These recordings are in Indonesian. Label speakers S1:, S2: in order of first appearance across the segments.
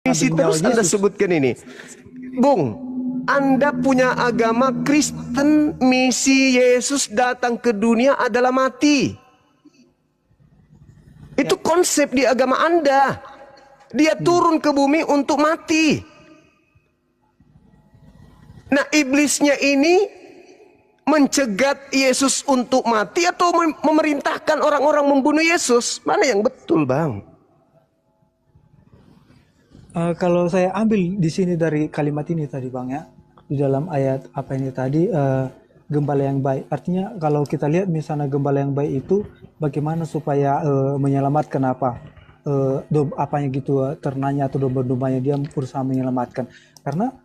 S1: misi
S2: nyawa
S1: terus Anda
S2: Yesus.
S1: sebutkan ini. Bung, Anda punya agama Kristen, misi Yesus datang ke dunia adalah mati. Itu konsep di agama Anda. Dia turun ke bumi untuk mati. Nah, iblisnya ini mencegat Yesus untuk mati atau memerintahkan orang-orang membunuh Yesus? Mana yang betul, Bang?
S2: Kalau saya ambil di sini dari kalimat ini tadi Bang ya, di dalam ayat apa ini tadi, gembala yang baik. Artinya kalau kita lihat misalnya gembala yang baik itu bagaimana supaya menyelamatkan apa, apanya gitu, ternanya atau domba-dombanya, dia berusaha menyelamatkan. Karena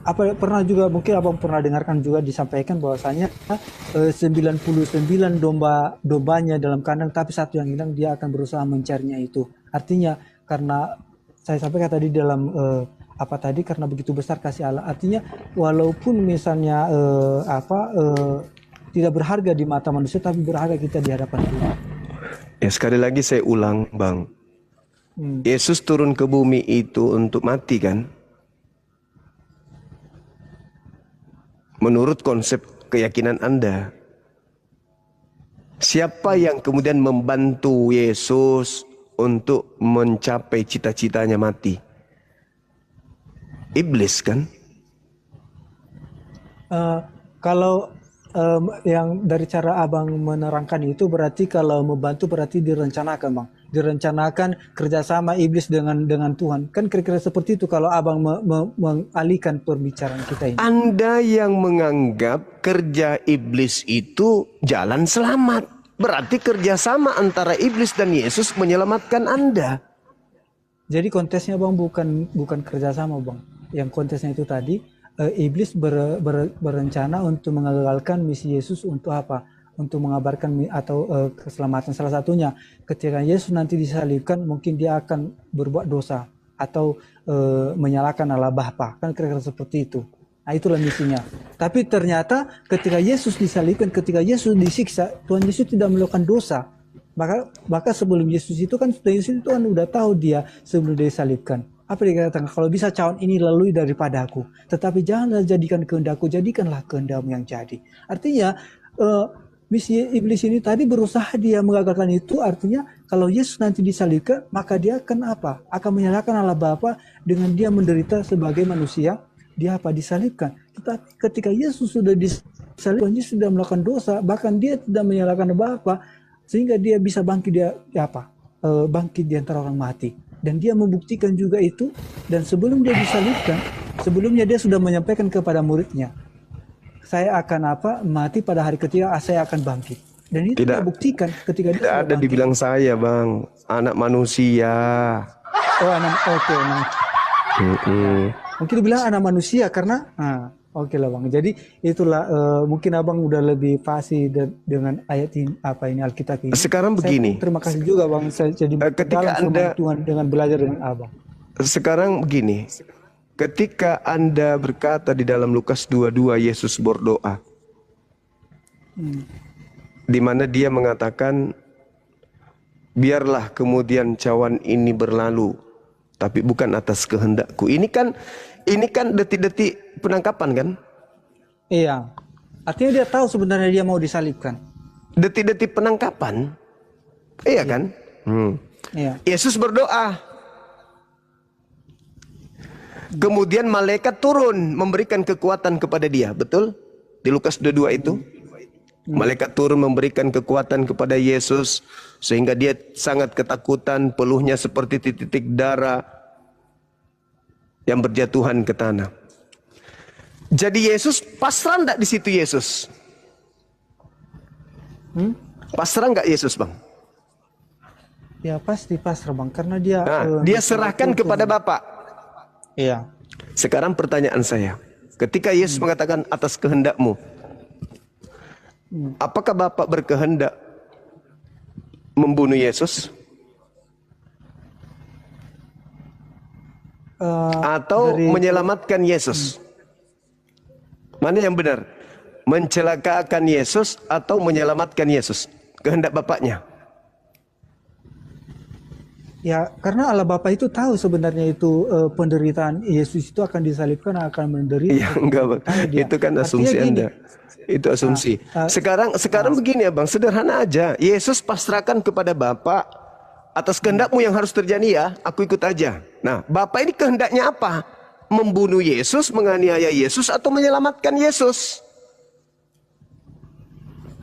S2: apa pernah juga mungkin abang pernah dengarkan juga disampaikan bahwasanya 99 dombanya dalam kandang, tapi satu yang hilang, dia akan berusaha mencarinya itu. Artinya karena saya sampaikan tadi dalam apa tadi, karena begitu besar kasih Allah. Artinya walaupun misalnya tidak berharga di mata manusia, tapi berharga kita di hadapan Tuhan.
S1: Ya, sekali lagi saya ulang, Bang. Yesus turun ke bumi itu untuk mati, kan? Menurut konsep keyakinan Anda. Siapa yang kemudian membantu Yesus untuk mencapai cita-citanya mati? Iblis, kan?
S2: Kalau yang dari cara abang menerangkan itu berarti kalau membantu berarti direncanakan Bang, direncanakan kerjasama iblis dengan Tuhan, kan kira-kira seperti itu kalau abang mengalihkan perbicaraan kita ini.
S1: Anda yang menganggap kerja iblis itu jalan selamat, berarti kerjasama antara iblis dan Yesus menyelamatkan Anda.
S2: Jadi kontesnya Bang bukan kerjasama Bang, yang kontesnya itu tadi iblis berencana untuk mengagalkan misi Yesus untuk apa? Untuk mengabarkan atau keselamatan. Salah satunya ketika Yesus nanti disalibkan, mungkin dia akan berbuat dosa atau menyalahkan Allah Bapa, kan kira-kira seperti itu. Nah, itulah misinya. Tapi ternyata ketika Yesus disalibkan, ketika Yesus disiksa, Tuhan Yesus tidak melakukan dosa. Maka sebelum Yesus itu kan, Yesus itu kan udah tahu dia sebelum dia disalibkan. Apa dia katakan? Kalau bisa cawan ini lalui daripada aku, tetapi janganlah jadikan kehendakku, jadikanlah kehendakmu yang jadi. Artinya misi iblis ini tadi berusaha dia mengagalkan itu. Artinya kalau Yesus nanti disalibkan, maka dia akan apa? Akan menyalahkan Allah Bapa dengan dia menderita sebagai manusia. Dia apa? Disalibkan. Tetapi ketika Yesus sudah disalibkan, Yesus sudah melakukan dosa, bahkan dia tidak menyalahkan Bapa, sehingga dia bisa bangkit, bangkit di antara orang mati. Dan dia membuktikan juga itu. Dan sebelum dia disalibkan, sebelumnya dia sudah menyampaikan kepada muridnya, saya akan mati pada hari ketiga, saya akan bangkit. Dan itu dia buktikan ketika dia
S1: tidak ada bangkit. Dibilang saya Bang, anak manusia.
S2: Oh, oke. Mungkin dibilang anak manusia karena oke lah Bang. Jadi itulah mungkin abang udah lebih fasih dengan ayat ini, Alkitab ini.
S1: Sekarang begini.
S2: Terima kasih juga Bang. Saya jadi
S1: ketika Anda
S2: Tuhan dengan belajar dengan abang.
S1: Sekarang begini. Ketika Anda berkata di dalam Lukas 22 Yesus berdoa. Di mana dia mengatakan, biarlah kemudian cawan ini berlalu, tapi bukan atas kehendakku. Ini kan detik-detik penangkapan, kan?
S2: Iya. Artinya dia tahu sebenarnya dia mau disalibkan.
S1: Detik-detik penangkapan. Iya kan?
S2: Iya.
S1: Yesus berdoa. Kemudian malaikat turun memberikan kekuatan kepada dia. Betul? Di Lukas 22 itu. Malaikat turun memberikan kekuatan kepada Yesus. Sehingga dia sangat ketakutan. Peluhnya seperti titik-titik darah yang berjatuhan ke tanah. Jadi Yesus pasrah enggak di situ Yesus? Pasrah enggak Yesus Bang?
S2: Ya pasti pasrah Bang, karena dia
S1: dia serahkan kepada Bapa.
S2: Iya.
S1: Sekarang pertanyaan saya, ketika Yesus mengatakan atas kehendakmu, apakah Bapa berkehendak membunuh Yesus? Atau menyelamatkan Yesus? Mana yang benar? Mencelakakan Yesus atau menyelamatkan Yesus? Kehendak Bapaknya.
S2: Ya, karena Allah Bapa itu tahu sebenarnya itu penderitaan Yesus itu akan disalibkan, akan menderita.
S1: Iya, enggak Bang.
S2: Percaya dia.
S1: Itu kan
S2: Artinya
S1: asumsi
S2: gini,
S1: Anda. Itu
S2: ah,
S1: asumsi.
S2: ah,
S1: Sekarang
S2: ah,
S1: begini ya Bang, sederhana aja. Yesus pasrahkan kepada Bapa, atas kehendakmu yang harus terjadi ya, aku ikut aja. Nah, Bapa ini kehendaknya apa? Membunuh Yesus, menganiaya Yesus, atau menyelamatkan Yesus?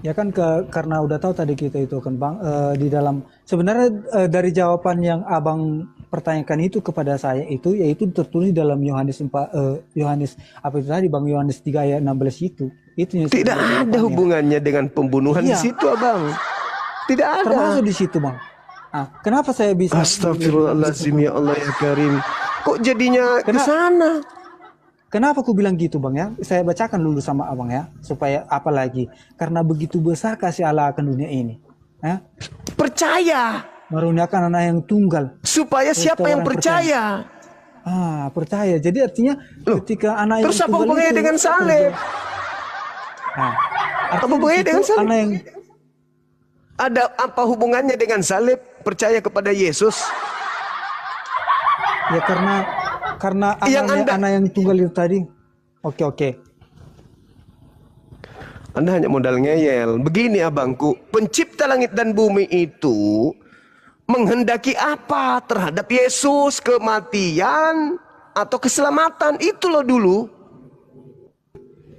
S2: ya kan karena udah tahu tadi kita itu kan Bang, di dalam sebenarnya dari jawaban yang Abang pertanyakan itu kepada saya itu yaitu tertulis dalam Yohanes 4 Yohanes apa itu tadi Bang, Yohanes 3 ayat 16 itu. Itu yang
S1: Tidak
S2: sebenarnya
S1: ada
S2: jawabannya.
S1: hubungannya dengan pembunuhan di
S2: Iya,
S1: situ, Abang. Tidak ada.
S2: termasuk di situ Bang. Ah, kenapa saya bisa
S1: Astagfirullahaladzim, ya Allah ya Karim. Kok jadinya ke
S2: Kenapa,
S1: sana?
S2: kenapa aku bilang gitu Bang ya? Saya bacakan dulu sama Abang ya, supaya apa lagi? Karena begitu besar kasih Allah akan dunia ini. Ya,
S1: Percaya.
S2: meruniakan anak yang tunggal.
S1: Supaya siapa yang
S2: Orang percaya.
S1: percaya?
S2: Percaya. Jadi artinya
S1: Loh,
S2: ketika anak yang
S1: terus apa
S2: tunggal
S1: hubungannya
S2: itu
S1: dengan salib?
S2: Nah,
S1: Apa
S2: artinya di
S1: hubungannya
S2: situ
S1: dengan salib?
S2: anak yang
S1: Ada apa hubungannya dengan salib? Percaya kepada Yesus?
S2: ya karena
S1: Yang Anda,
S2: anak yang tunggal itu tadi. Oke.
S1: Anda hanya modal ngeyel. Begini abangku, pencipta langit dan bumi itu menghendaki apa terhadap Yesus? Kematian atau keselamatan? Itu loh dulu.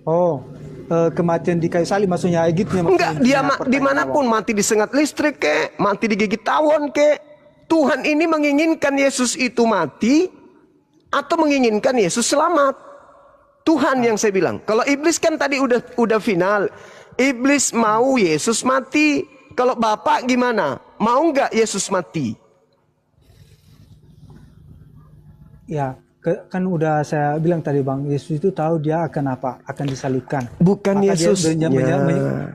S2: Oh, kematian di kayu salib maksudnya gitu ya
S1: Enggak, dia
S2: pertanyaan
S1: dimanapun,
S2: Abang.
S1: mati disengat listrik kek, mati digigit tawon kek. Tuhan ini menginginkan Yesus itu mati atau menginginkan Yesus selamat. Tuhan yang saya bilang. Kalau iblis kan tadi udah final. Iblis mau Yesus mati. Kalau Bapak gimana? Mau nggak Yesus mati?
S2: Ya, kan udah saya bilang tadi Bang, Yesus itu tahu dia akan apa? Akan disalibkan.
S1: Bukan
S2: Maka dia
S1: Yesusnya.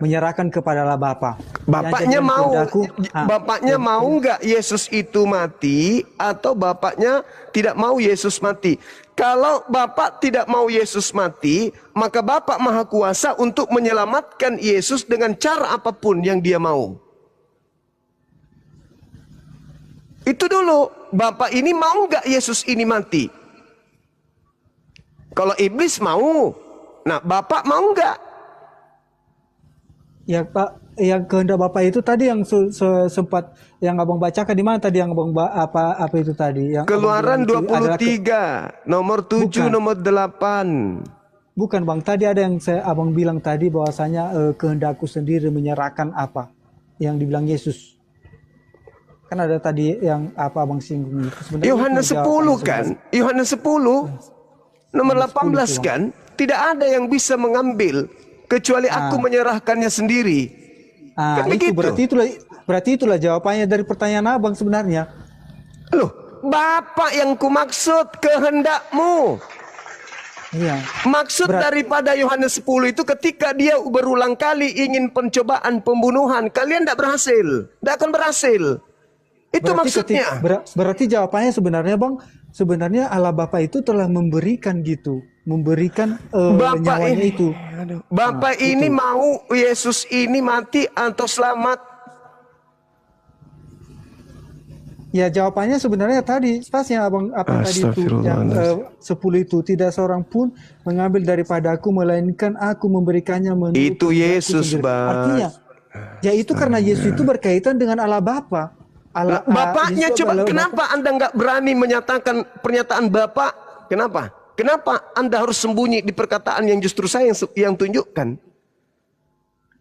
S2: menyerahkan kepada Allah Bapa.
S1: Bapaknya
S2: Yang
S1: mau,
S2: kehendakku,
S1: bapaknya mau nggak Yesus itu mati atau bapaknya tidak mau Yesus mati? Kalau bapak tidak mau Yesus mati, maka Bapak Maha Kuasa untuk menyelamatkan Yesus dengan cara apapun yang Dia mau. Itu dulu, Bapak ini mau nggak Yesus ini mati? Kalau iblis mau, nah Bapak mau nggak?
S2: Ya Pak, yang kehendak Bapak itu tadi yang sempat yang Abang bacakan di mana tadi yang Abang apa itu tadi yang
S1: Keluaran
S2: Abang bilang itu
S1: 23, nomor 7,
S2: bukan,
S1: nomor 8.
S2: bukan Bang. Tadi ada yang Abang bilang tadi bahwasanya kehendakku sendiri menyerahkan apa yang dibilang Yesus. Kan ada tadi yang apa Abang singgung itu. Sebenarnya
S1: Yohanes 10 kan? Yohanes 10 nomor 18 kan? Tidak ada yang bisa mengambil kecuali aku menyerahkannya sendiri. Kan
S2: itu
S1: begitu.
S2: berarti itulah jawabannya dari pertanyaan Abang sebenarnya.
S1: Loh, Bapak yang kumaksud kehendakmu.
S2: Iya.
S1: Maksud daripada Yohanes 10 itu ketika dia berulang kali ingin pencobaan pembunuhan, kalian tidak berhasil. Tidak akan berhasil. Itu
S2: Berarti
S1: maksudnya.
S2: berarti jawabannya sebenarnya Bang, sebenarnya Allah Bapa itu telah memberikan gitu, memberikan nyawanya itu.
S1: Bapak ini
S2: itu.
S1: mau Yesus ini mati atau selamat?
S2: Ya jawabannya sebenarnya tadi pasnya Abang apa tadi itu yang 10 itu tidak seorang pun mengambil daripadaku melainkan aku memberikannya menurut
S1: itu Yesus, Bang.
S2: Artinya ya itu karena Yesus itu berkaitan dengan Allah Bapa.
S1: Bapaknya coba kenapa Anda nggak berani menyatakan pernyataan Bapak? Kenapa? Kenapa Anda harus sembunyi di perkataan yang justru saya yang tunjukkan?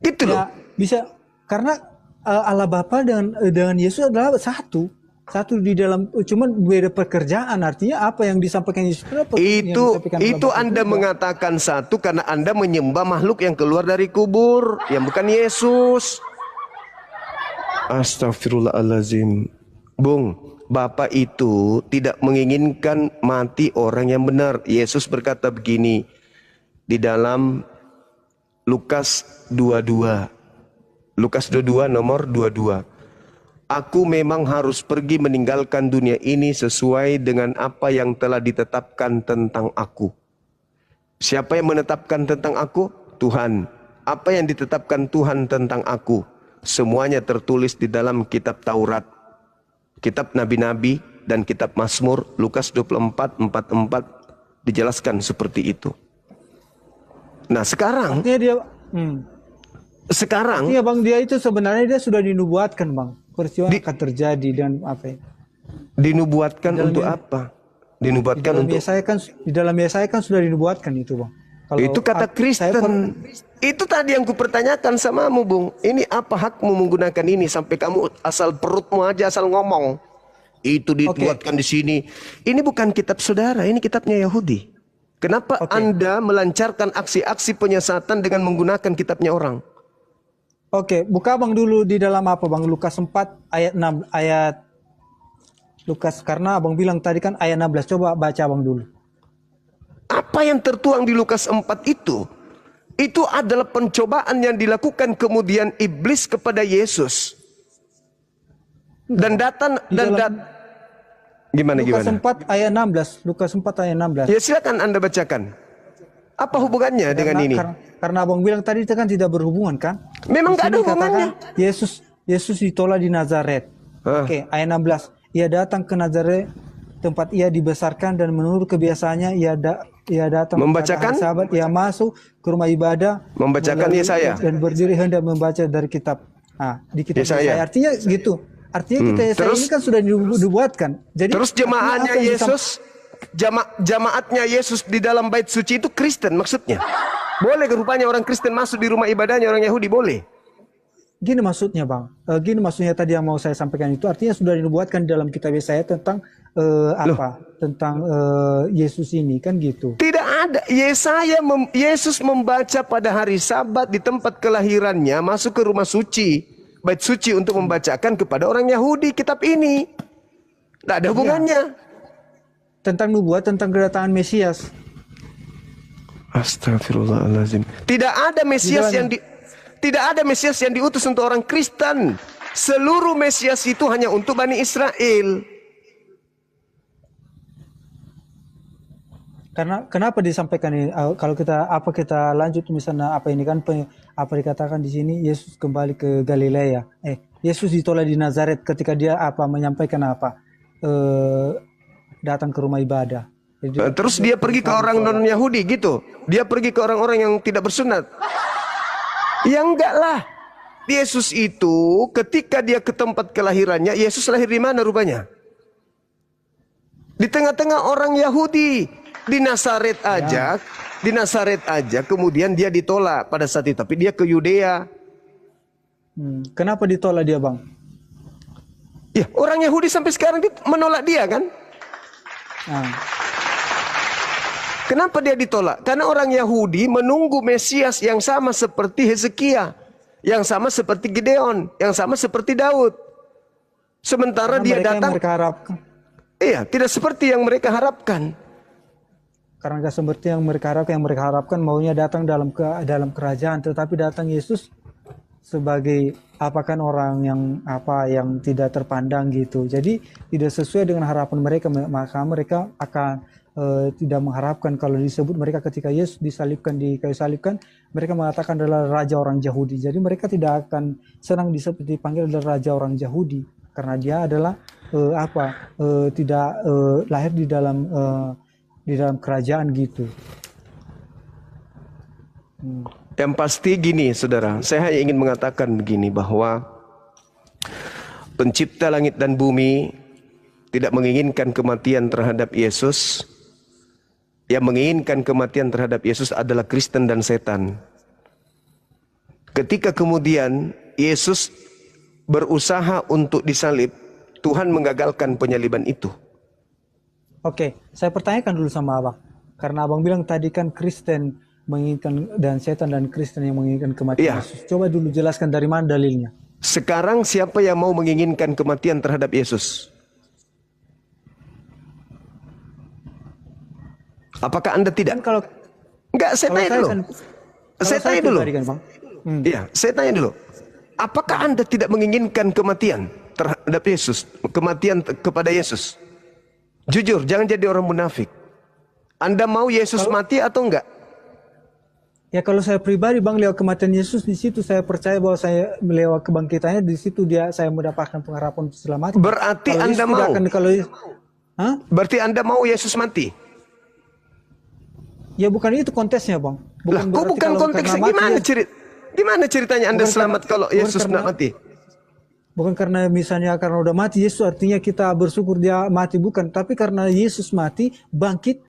S1: Gitu loh.
S2: Ya, bisa karena Allah Bapa dengan Yesus adalah satu di dalam, cuman beda pekerjaan. Artinya apa yang disampaikan Yesus
S1: itu Anda mengatakan satu karena Anda menyembah makhluk yang keluar dari kubur yang bukan Yesus. Astagfirullahaladzim. Bung, Bapak itu tidak menginginkan mati orang yang benar. Yesus berkata begini di dalam Lukas 22. Lukas 22 nomor 22. Aku memang harus pergi meninggalkan dunia ini sesuai dengan apa yang telah ditetapkan tentang aku. Siapa yang menetapkan tentang aku? Tuhan. Apa yang ditetapkan Tuhan tentang aku? Semuanya tertulis di dalam kitab Taurat. Kitab Nabi-Nabi dan kitab Mazmur, Lukas 24:44 dijelaskan seperti itu. Nah sekarang,
S2: Artinya dia, artinya bang dia itu sebenarnya dia sudah dinubuatkan bang. Peristiwa akan terjadi dan apa ya?
S1: dinubuatkan untuk apa? Dinubuatkan untuk
S2: Di dalam Yesaya kan sudah dinubuatkan itu bang. Kalau
S1: itu kata Kristen. Itu tadi yang kupertanyakan samamu, Bung. Ini apa hakmu menggunakan ini sampai kamu asal perutmu aja asal ngomong. Itu dibuatkan di sini. Ini bukan kitab saudara, ini kitabnya Yahudi. Kenapa Anda melancarkan aksi-aksi penyesatan dengan menggunakan kitabnya orang?
S2: Oke, buka bang dulu di dalam apa bang? Lukas 4 ayat 6 ayat Lukas, karena abang bilang tadi kan ayat 16. Coba baca abang dulu.
S1: Apa yang tertuang di Lukas 4 itu adalah pencobaan yang dilakukan kemudian iblis kepada Yesus. Dan gimana?
S2: Lukas 4 ayat 16. Lukas 4 ayat 16.
S1: Ya silakan Anda bacakan. Apa hubungannya dengan ini?
S2: Karena abang bilang tadi itu kan tidak berhubungan kan?
S1: Memang tidak ada hubungannya.
S2: Yesus ditolak di Nazaret. Oke, ayat 16. Ia datang ke Nazaret, tempat ia dibesarkan, dan menurut kebiasaannya ia datang
S1: membacakan
S2: sahabat, ia masuk ke rumah ibadah,
S1: membacakan Yesaya
S2: dan berdiri hendak membaca dari kitab. Di kitab Yesaya. Artinya gitu. Artinya kita Yesaya ini kan sudah dibuatkan. Jadi
S1: terus jemaahnya Yesus, jamaatnya Yesus di dalam bait suci itu Kristen maksudnya. Boleh rupanya orang Kristen masuk di rumah ibadahnya orang Yahudi, boleh.
S2: Gini maksudnya bang, gini maksudnya tadi yang mau saya sampaikan itu artinya sudah dibuatkan dalam kitab Yesaya tentang tentang Yesus ini kan gitu.
S1: Tidak ada. Yesus membaca pada hari Sabat di tempat kelahirannya, masuk ke rumah suci, bait suci untuk membacakan kepada orang Yahudi kitab ini. Tidak ada hubungannya.
S2: Tentang nubuat, tentang kedatangan Mesias.
S1: Astagfirullahaladzim. Tidak ada Mesias yang diutus untuk orang Kristen. Seluruh Mesias itu hanya untuk Bani Israel.
S2: Karena kenapa disampaikan ini? Kalau kita lanjut misalnya apa ini kan apa dikatakan di sini Yesus kembali ke Galilea. Yesus ditolak di Nazaret ketika dia menyampaikan datang ke rumah ibadah. Jadi,
S1: terus dia pergi ke orang non Yahudi gitu. Dia pergi ke orang-orang yang tidak bersunat. Ya enggak lah. Yesus itu ketika dia ke tempat kelahirannya, Yesus lahir di mana rupanya? Di tengah-tengah orang Yahudi. Di Nazaret aja kemudian dia ditolak pada saat itu. Tapi dia ke Yudea.
S2: Kenapa ditolak dia bang?
S1: Ya orang Yahudi sampai sekarang menolak dia kan? Kenapa dia ditolak? Karena orang Yahudi menunggu Mesias yang sama seperti Hezekia, yang sama seperti Gideon, yang sama seperti Daud. Sementara dia datang, iya, tidak seperti yang mereka harapkan.
S2: Karena tidak seperti yang mereka harapkan maunya datang dalam kerajaan, tetapi datang Yesus sebagai orang yang tidak terpandang gitu. Jadi tidak sesuai dengan harapan mereka, maka mereka akan tidak mengharapkan kalau disebut mereka ketika Yesus disalibkan di kayu salib kan mereka mengatakan adalah raja orang Yahudi. Jadi mereka tidak akan senang dipanggil adalah raja orang Yahudi karena dia adalah tidak lahir di dalam kerajaan gitu.
S1: Yang pasti gini saudara, saya hanya ingin mengatakan begini bahwa pencipta langit dan bumi tidak menginginkan kematian terhadap Yesus. Yang menginginkan kematian terhadap Yesus adalah Kristen dan setan. Ketika kemudian Yesus berusaha untuk disalib, Tuhan mengagalkan penyaliban itu.
S2: Oke, saya pertanyakan dulu sama abang. Karena abang bilang tadi kan Kristen menginginkan dan setan dan Kristen yang menginginkan kematian Yesus. Coba dulu jelaskan dari mana dalilnya.
S1: Sekarang siapa yang mau menginginkan kematian terhadap Yesus? Apakah Anda tidak? Enggak, saya tanya dulu. Saya tanya dulu. Iya, saya tanya dulu. Apakah Anda tidak menginginkan kematian terhadap Yesus? Kematian kepada Yesus? Jujur, jangan jadi orang munafik. Anda mau Yesus mati atau enggak?
S2: Ya kalau saya pribadi Bang, lewat kematian Yesus di situ saya percaya bahwa saya lewat kebangkitannya di situ saya mendapatkan pengharapan keselamatan.
S1: Berarti
S2: Kalau
S1: Anda
S2: Yesus
S1: mau?
S2: tidak akan, Hah?
S1: Berarti Anda mau Yesus mati?
S2: Ya bukan itu konteksnya Bang.
S1: Lah, kok
S2: berarti
S1: bukan
S2: kalau
S1: konteksnya?
S2: karena mati
S1: Gimana ceritanya Anda
S2: Bukan
S1: selamat
S2: karena-
S1: kalau
S2: bukan
S1: Yesus
S2: karena-
S1: tidak mati?
S2: bukan karena misalnya karena udah mati Yesus artinya kita bersyukur dia mati, bukan. Tapi karena Yesus mati, bangkit,